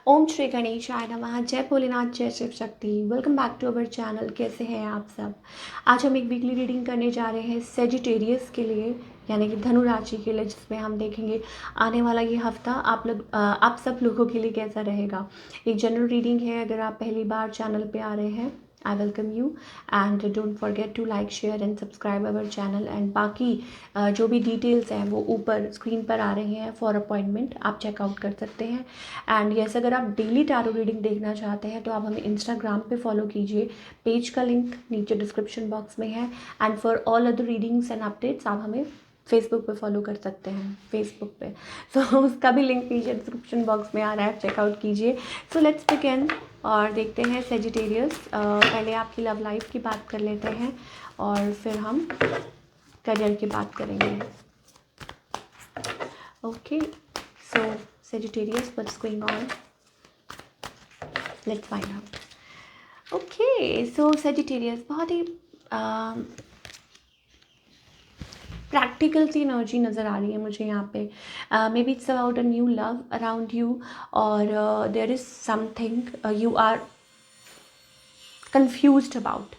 ओम श्री गणेशाय नमः। जय भोलेनाथ, जय Shiv Shakti. Welcome back to our channel. कैसे हैं आप सब? आज हम एक वीकली रीडिंग करने जा रहे हैं सेजिटेरियस के लिए, यानी कि धनु राशि के लिए, जिसमें हम देखेंगे आने वाला ये हफ्ता आप सब लोगों के लिए कैसा रहेगा। एक जनरल रीडिंग है। अगर आप पहली बार चैनल पे आ रहे हैं, I welcome you and don't forget to like, share and subscribe our channel. And बाकी जो भी डिटेल्स हैं वो ऊपर स्क्रीन पर आ रही हैं फॉर अपॉइंटमेंट, आप चेकआउट कर सकते हैं। एंड यस, अगर आप डेली टैरो रीडिंग देखना चाहते हैं तो आप हमें इंस्टाग्राम पे फॉलो कीजिए। पेज का लिंक नीचे डिस्क्रिप्शन बॉक्स में है। And for all other readings and updates आप हमें फेसबुक पे फॉलो कर सकते हैं, फेसबुक पे। सो उसका भी लिंक नीचे डिस्क्रिप्शन बॉक्स में आ रहा है, चेकआउट कीजिए। सो लेट्स बिगिन और देखते हैं सेजिटेरियस। पहले आपकी लव लाइफ की बात कर लेते हैं और फिर हम करियर की बात करेंगे। Okay, so Sagittarius, what's going on? Let's find out. Okay, so Sagittarius बहुत ही प्रैक्टिकल सी एनर्जी नज़र आ रही है मुझे यहाँ पे। May B it's about a new love around you, और there is something you are confused about.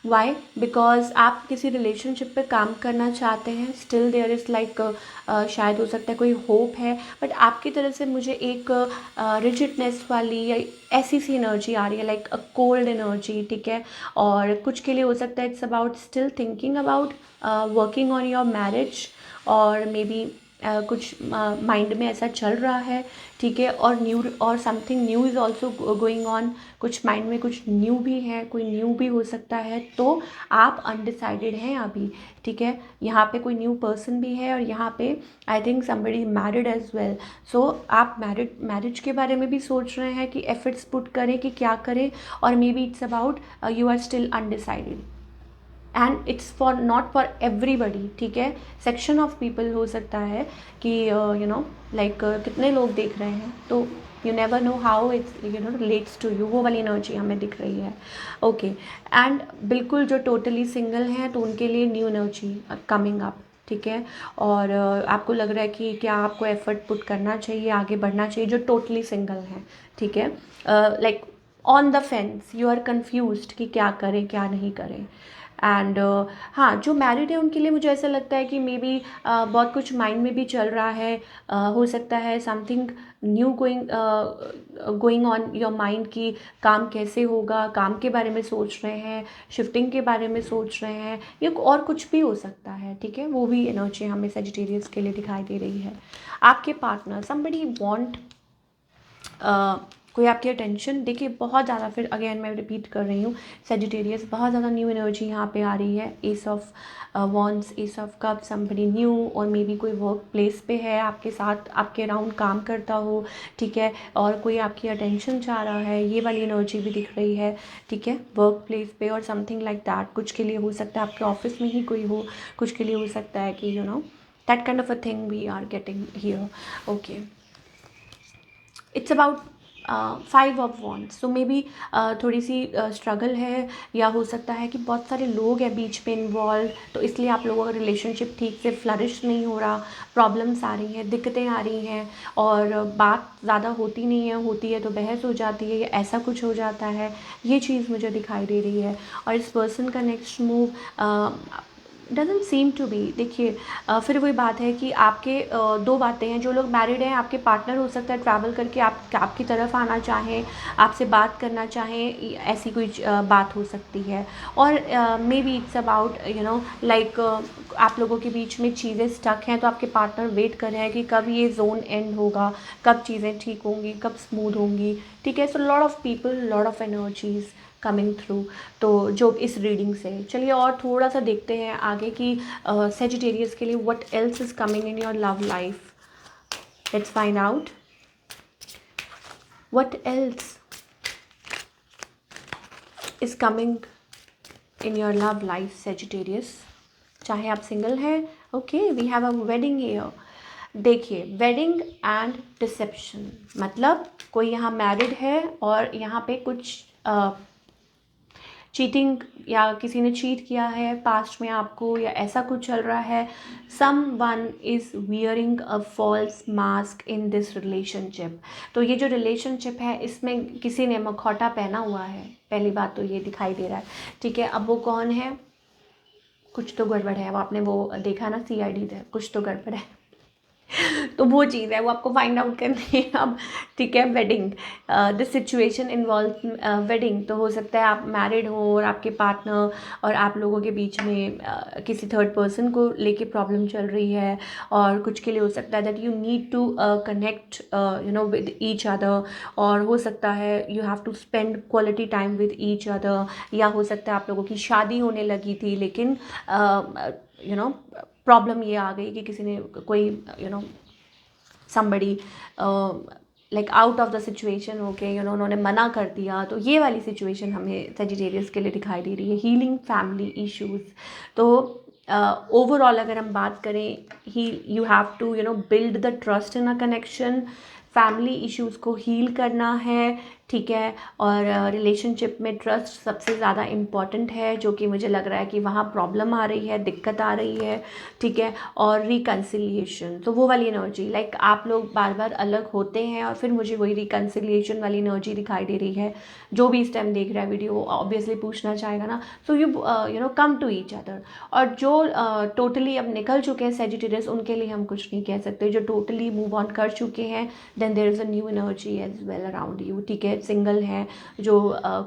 Why? Because आप किसी रिलेशनशिप पे काम करना चाहते हैं। स्टिल देयर इज़ लाइक, शायद हो सकता है कोई होप है, बट आपकी तरफ से मुझे एक रिजिडनेस वाली या ऐसी सी एनर्जी आ रही है, लाइक अ कोल्ड एनर्जी, ठीक है। और कुछ के लिए हो सकता है it's about still thinking about working on your marriage, और मे बी कुछ माइंड में ऐसा चल रहा है, ठीक है। और something new is also going on. कुछ माइंड में कुछ न्यू भी है, कोई न्यू भी हो सकता है। तो आप अनडिसाइडेड हैं अभी, ठीक है। यहाँ पे कोई न्यू पर्सन भी है, और यहाँ पे I think somebody married as well. So आप मैरिज के बारे में भी सोच रहे हैं कि एफर्ट्स पुट करें कि क्या करें, और may be it's about you are still undecided. And it's for not for everybody, ठीक है। सेक्शन ऑफ पीपल हो सकता है कि यू नो लाइक कितने लोग देख रहे हैं, तो you never know how it's relates to you. वो वाली एनर्जी हमें दिख रही है। ओके, एंड बिल्कुल जो टोटली सिंगल हैं तो उनके लिए न्यू एनर्जी कमिंग अप, ठीक है। और आपको लग रहा है कि क्या आपको एफर्ट पुट करना चाहिए, आगे बढ़ना चाहिए, जो टोटली सिंगल हैं, ठीक है। Like on the fence, you are confused कि क्या करें क्या नहीं करें। एंड हाँ, जो मैरिड है उनके लिए मुझे ऐसा लगता है कि मे बी बहुत कुछ माइंड में भी चल रहा है। हो सकता है something new going on your mind, कि काम कैसे होगा, काम के बारे में सोच रहे हैं, शिफ्टिंग के बारे में सोच रहे हैं, या और कुछ भी हो सकता है, ठीक है। वो भी एनर्जी हमें सेजिटेरियस के लिए दिखाई दे रही है। आपके पार्टनर, समबडी वांट कोई आपकी अटेंशन। देखिए बहुत ज़्यादा, फिर अगेन मैं रिपीट कर रही हूँ, सेजिटेरियस बहुत ज़्यादा न्यू एनर्जी यहाँ पे आ रही है। S of wands, S of cup, somebody new, और मे बी कोई वर्क प्लेस पे है, आपके साथ आपके अराउंड काम करता हो, ठीक है, और कोई आपकी अटेंशन चाह रहा है। ये वाली एनर्जी भी दिख रही है, ठीक है, वर्क प्लेस पे और समथिंग लाइक दैट। कुछ के लिए हो सकता है आपके ऑफिस में ही कोई हो, कुछ के लिए हो सकता है कि you know that kind of a thing we are getting here. Okay, it's about 5 of wands. So maybe थोड़ी सी स्ट्रगल है, या हो सकता है कि बहुत सारे लोग हैं बीच में इन्वॉल्व, तो इसलिए आप लोगों का रिलेशनशिप ठीक से फ्लरिश नहीं हो रहा। प्रॉब्लम्स आ रही हैं, दिक्कतें आ रही हैं, और बात ज़्यादा होती नहीं है, होती है तो बहस हो जाती है, या ऐसा कुछ हो जाता है। ये चीज़ मुझे दिखाई दे रही है। और इस पर्सन का next move doesn't seem to be. देखिए फिर वही बात है कि आपके दो बातें हैं। जो लोग मैरिड हैं, आपके पार्टनर हो सकता है ट्रैवल करके आपकी तरफ आना चाहें, आपसे बात करना चाहें, ऐसी कोई बात हो सकती है। और may be it's about you know like आप लोगों के बीच में चीज़ें स्टक हैं, तो आपके पार्टनर वेट कर रहे हैं कि कब ये जोन एंड होगा, कब चीज़ें ठीक होंगी, कब स्मूथ होंगी, ठीक है। So lot of people, lot of energies coming through. तो जो इस रीडिंग से, चलिए और थोड़ा सा देखते हैं आगे कि सेजिटेरियस के लिए what else is coming in your love life. Let's find out what else is coming in your love life Sagittarius. चाहे आप सिंगल हैं, okay, we have a wedding here. देखिए, वेडिंग एंड डिसेप्शन, मतलब कोई यहाँ married है और यहाँ पे कुछ चीटिंग या किसी ने चीट किया है पास्ट में आपको, या ऐसा कुछ चल रहा है. Someone is wearing a false mask in this relationship. तो ये जो रिलेशनशिप है इसमें किसी ने मखौटा पहना हुआ है, पहली बात तो ये दिखाई दे रहा है. ठीक है, अब वो कौन है, कुछ तो गड़बड़ है. अब आपने वो देखा ना CID, कुछ तो गड़बड़ है. तो वो चीज़ है, वो आपको फाइंड आउट करनी है अब. ठीक है, wedding, this situation involve wedding. तो हो सकता है आप मैरिड हो और आपके पार्टनर और आप लोगों के बीच में किसी थर्ड पर्सन को लेके प्रॉब्लम चल रही है, और कुछ के लिए हो सकता है that you need to connect with each other, और हो सकता है you have to spend quality time with each other, या हो सकता है आप लोगों की शादी होने लगी थी लेकिन प्रॉब्लम ये आ गई कि किसी ने कोई somebody like out of the situation हो के उन्होंने मना कर दिया. तो ये वाली सिचुएशन हमें सेजिटेरियस के लिए दिखाई दे रही है. Healing family issues. तो ओवरऑल अगर हम बात करें, he you have to build the trust in a connection. Family issues को हील करना है. ठीक है, और रिलेशनशिप में ट्रस्ट सबसे ज़्यादा इम्पॉर्टेंट है, जो कि मुझे लग रहा है कि वहाँ प्रॉब्लम आ रही है, दिक्कत आ रही है. ठीक है, और रिकन्सिलिएशन. तो वो वाली एनर्जी, लाइक आप लोग बार बार अलग होते हैं और फिर मुझे वही रिकन्सिलिएशन वाली एनर्जी दिखाई दे रही है. जो भी इस टाइम देख रहा है वीडियो ऑब्वियसली पूछना चाहेगा ना. So you come to each other. और जो टोटली अब निकल चुके हैं सेजिटेरियस, उनके लिए हम कुछ नहीं कह सकते. जो टोटली मूव ऑन कर चुके हैं, then there is a new energy as well around you. ठीक है, सिंगल हैं जो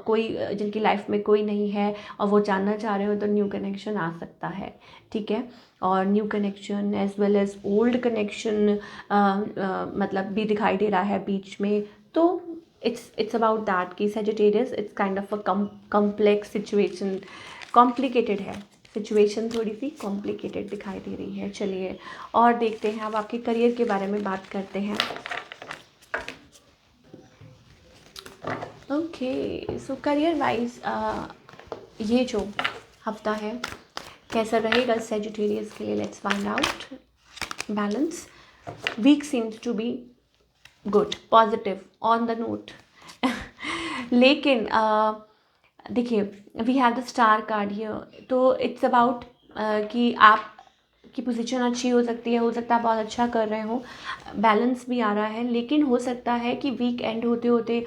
कोई जिनकी लाइफ में कोई नहीं है और वो जानना चाह रहे हो, तो न्यू कनेक्शन आ सकता है. ठीक है, और new connection as well as old connection मतलब भी दिखाई दे रहा है बीच में. तो it's about that कि Sagittarius it's kind of a complex situation, complicated है सिचुएशन, थोड़ी सी कॉम्प्लिकेटेड दिखाई दे रही है. चलिए और देखते हैं, अब आपके करियर के बारे में बात करते हैं. ओके, सो करियर वाइज ये जो हफ्ता है कैसा रहेगा सेजिटेरियस के लिए, let's find out. Balance, week seems to be good, positive, on the note. लेकिन देखिए, we have the star card here. तो इट्स अबाउट कि आप की पोजीशन अच्छी हो सकती है, हो सकता है आप बहुत अच्छा कर रहे हो, बैलेंस भी आ रहा है. लेकिन हो सकता है कि वीक एंड होते होते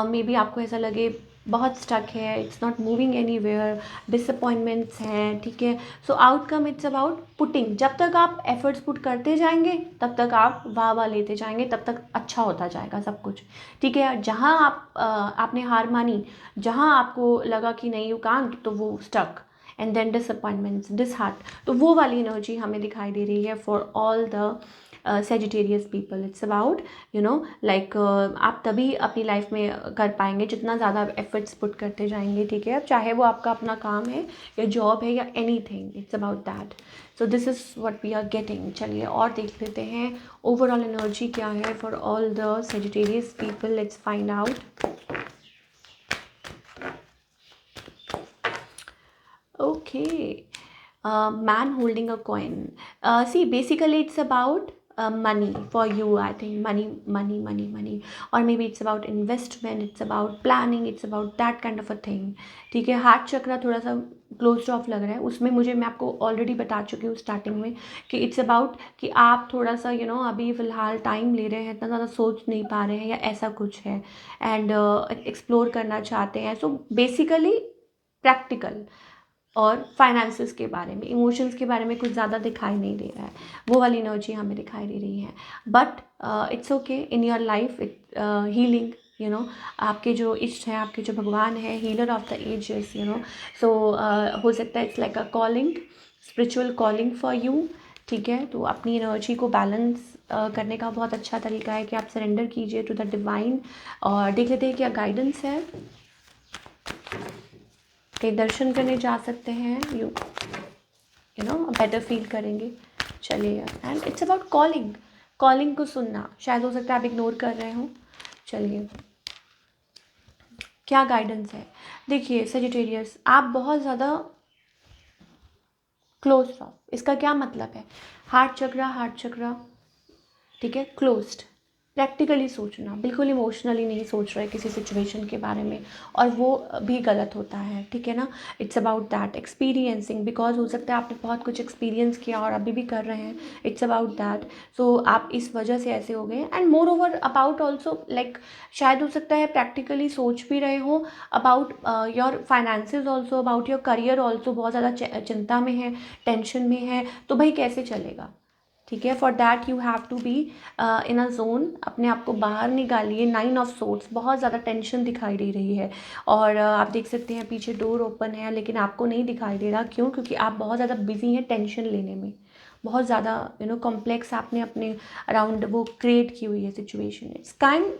मे बी आपको ऐसा लगे बहुत स्टक है, it's not moving anywhere, disappointments हैं. ठीक है, सो आउटकम इट्स अबाउट पुटिंग. जब तक आप एफर्ट्स पुट करते जाएंगे तब तक आप वाह वाह लेते जाएंगे, तब तक अच्छा होता जाएगा सब कुछ. ठीक है, जहाँ आपने हार मानी, जहाँ आपको लगा कि नहीं यू कांट, तो वो स्टक एंड देन डिसअपॉइंटमेंट्स, डिसहार्ट. तो वो वाली एनर्जी हमें दिखाई दे रही है for all the Sagittarius people. It's about like आप तभी अपनी लाइफ में कर पाएंगे जितना ज़्यादा आप एफर्ट्स पुट करते जाएंगे. ठीक है, अब चाहे वो आपका अपना काम है या जॉब है या anything, it's about that. So this is what we are getting. चलिए और देख लेते हैं ओवरऑल एनर्जी क्या है for all the Sagittarius people. Let's find out. Okay, man holding a coin. See, basically it's about money for you. I think money, money, money, money, or maybe it's about investment. It's about planning. It's about that kind of a thing. ठीक है, heart चक्रा थोड़ा सा close of लग रहा है. उसमें मैं आपको ऑलरेडी बता चुकी हूँ स्टार्टिंग में कि इट्स अबाउट कि आप थोड़ा सा अभी फ़िलहाल टाइम ले रहे हैं, इतना ज़्यादा सोच नहीं पा रहे हैं या ऐसा कुछ है, एंड एक्सप्लोर करना चाहते हैं. सो बेसिकली प्रैक्टिकल और फाइनेंसेस के बारे में, इमोशंस के बारे में कुछ ज़्यादा दिखाई नहीं दे रहा है. वो वाली एनर्जी हमें दिखाई दे रही है. But it's okay in your life. Healing, आपके जो इष्ट हैं, आपके जो भगवान है, हीलर ऑफ द एजेस, सो हो सकता है it's like a calling, spiritual calling for you. ठीक है, तो अपनी एनर्जी को बैलेंस करने का बहुत अच्छा तरीका है कि आप सरेंडर कीजिए टू द डिवाइन. और देख लेते हैं क्या गाइडेंस है. कहीं दर्शन करने जा सकते हैं, बेटर फील करेंगे. चलिए, and it's about calling. Calling को सुनना, शायद हो सकता है आप इग्नोर कर रहे हो. चलिए क्या गाइडेंस है. देखिए सेजिटेरियस, आप बहुत ज़्यादा क्लोज रहो. इसका क्या मतलब है, हार्ट चक्रा, ठीक है, क्लोज्ड. प्रैक्टिकली सोचना, बिल्कुल इमोशनली नहीं सोच रहे किसी सिचुएशन के बारे में, और वो भी गलत होता है, ठीक है ना। It's about that experiencing, because हो सकता है आपने बहुत कुछ एक्सपीरियंस किया और अभी भी कर रहे हैं। इट्स अबाउट दैट, सो आप इस वजह से ऐसे हो गए। And more over about also like, शायद हो सकता है प्रैक्टिकली सोच भी रहे हो about your finances also, about your career also, बहुत ज़्यादा चिंता में है, टेंशन में है, तो भाई कैसे चलेगा, ठीक है। For that you have to be in a zone, अपने आप को बाहर निकालिए। 9 ऑफ सोर्स, बहुत ज़्यादा टेंशन दिखाई दे रही है, और आप देख सकते हैं पीछे डोर ओपन है, लेकिन आपको नहीं दिखाई दे रहा, क्यों? क्योंकि आप बहुत ज़्यादा बिजी हैं टेंशन लेने में, बहुत ज़्यादा कॉम्प्लेक्स आपने अपने अराउंड वो क्रिएट की हुई है situation.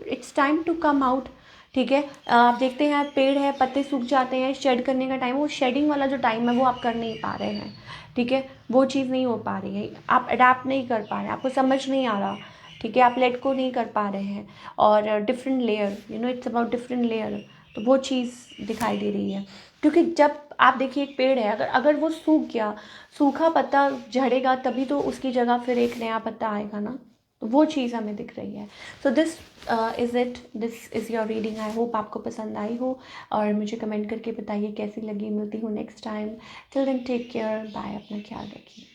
It's time to come out, ठीक है। आप देखते हैं पेड़ है, पत्ते सूख जाते हैं, शेड करने का टाइम, वो शेडिंग वाला जो टाइम है वो आप कर नहीं पा रहे हैं, ठीक है। वो चीज़ नहीं हो पा रही है, आप अडेप्ट नहीं कर पा रहे हैं, आपको समझ नहीं आ रहा, ठीक है, आप लेट को नहीं कर पा रहे हैं। और different layer, it's about different layer, तो वो चीज़ दिखाई दे रही है। क्योंकि जब आप देखिए एक पेड़ है, अगर अगर वो सूख गया, सूखा पत्ता झड़ेगा तभी तो उसकी जगह फिर एक नया पत्ता आएगा ना, तो वो चीज़ हमें दिख रही है। सो this is your reading. I hope आपको पसंद आई हो, और मुझे कमेंट करके बताइए कैसी लगी। मिलती हूँ next time. Till then take care, bye, अपना ख्याल रखिए।